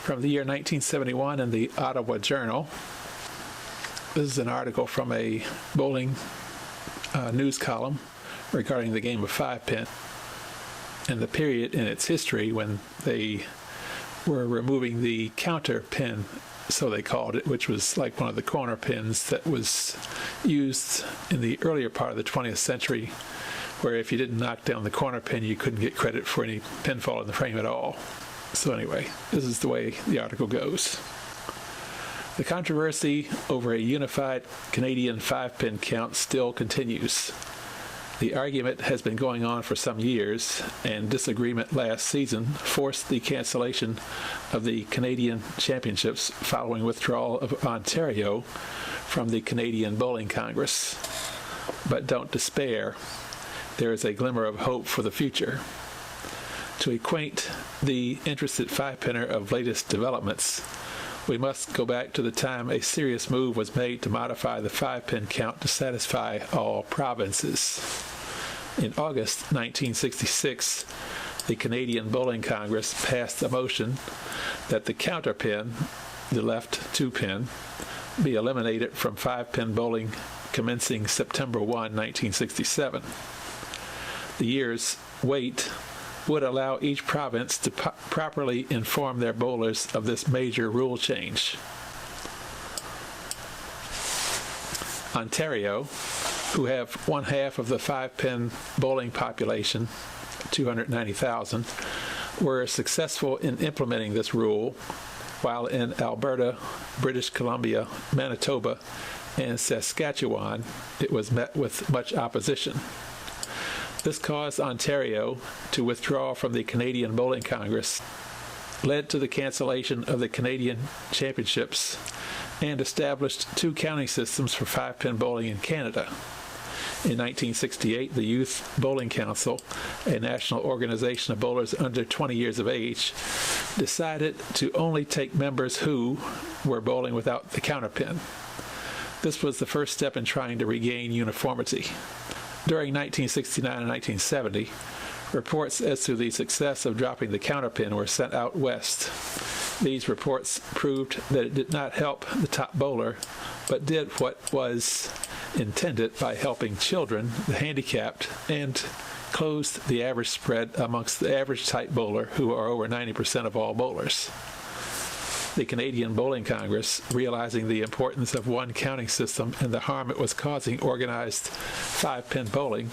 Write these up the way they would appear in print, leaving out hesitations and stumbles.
from the year 1971 in the Ottawa Journal. This is an article from a bowling news column regarding the game of Fivepin and the period in its history when they were removing the counter pin, so they called it, which was like one of the corner pins that was used in the earlier part of the 20th century, where if you didn't knock down the corner pin, you couldn't get credit for any pinfall in the frame at all. So anyway, this is the way the article goes. The controversy over a unified Canadian 5-pin count still continues. The argument has been going on for some years, and disagreement last season forced the cancellation of the Canadian Championships following withdrawal of Ontario from the Canadian Bowling Congress. But don't despair. There is a glimmer of hope for the future. To acquaint the interested 5-pinner of latest developments, we must go back to the time a serious move was made to modify the 5-pin count to satisfy all provinces. In August 1966, the Canadian Bowling Congress passed a motion that the counter pin, the left 2-pin, be eliminated from 5-pin bowling commencing September 1, 1967. The year's wait would allow each province to properly inform their bowlers of this major rule change. Ontario, who have one half of the 5-pin bowling population, 290,000, were successful in implementing this rule, while in Alberta, British Columbia, Manitoba, and Saskatchewan, it was met with much opposition. This caused Ontario to withdraw from the Canadian Bowling Congress, led to the cancellation of the Canadian Championships, and established two counting systems for 5-pin bowling in Canada. In 1968, the Youth Bowling Council, a national organization of bowlers under 20 years of age, decided to only take members who were bowling without the counter pin. This was the first step in trying to regain uniformity. During 1969 and 1970, reports as to the success of dropping the counterpin were sent out west. These reports proved that it did not help the top bowler, but did what was intended by helping children, the handicapped, and closed the average spread amongst the average type bowler, who are over 90% of all bowlers. The Canadian Bowling Congress, realizing the importance of one counting system and the harm it was causing organized 5-pin bowling,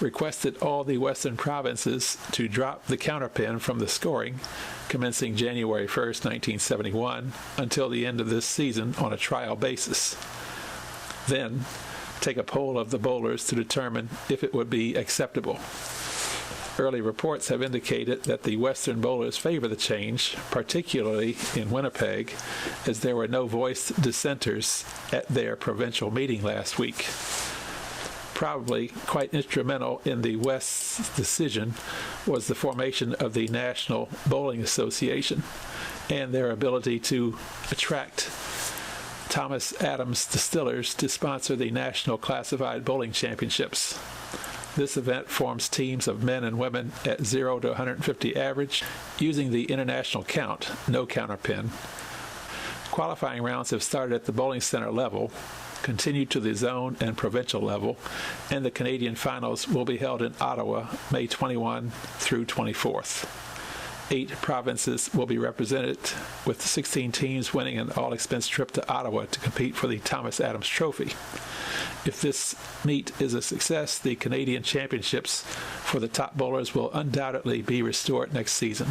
requested all the western provinces to drop the counterpin from the scoring, commencing January 1st, 1971, until the end of this season on a trial basis. Then, take a poll of the bowlers to determine if it would be acceptable. Early reports have indicated that the Western bowlers favor the change, particularly in Winnipeg, as there were no voiced dissenters at their provincial meeting last week. Probably quite instrumental in the West's decision was the formation of the National Bowling Association and their ability to attract Thomas Adams distillers to sponsor the National Classified Bowling Championships. This event forms teams of men and women at 0 to 150 average using the international count, no counterpin. Qualifying rounds have started at the bowling center level, continued to the zone and provincial level, and the Canadian finals will be held in Ottawa, May 21 through 24th. 8 provinces will be represented, with 16 teams winning an all-expense trip to Ottawa to compete for the Thomas Adams Trophy. If this meet is a success, the Canadian Championships for the top bowlers will undoubtedly be restored next season.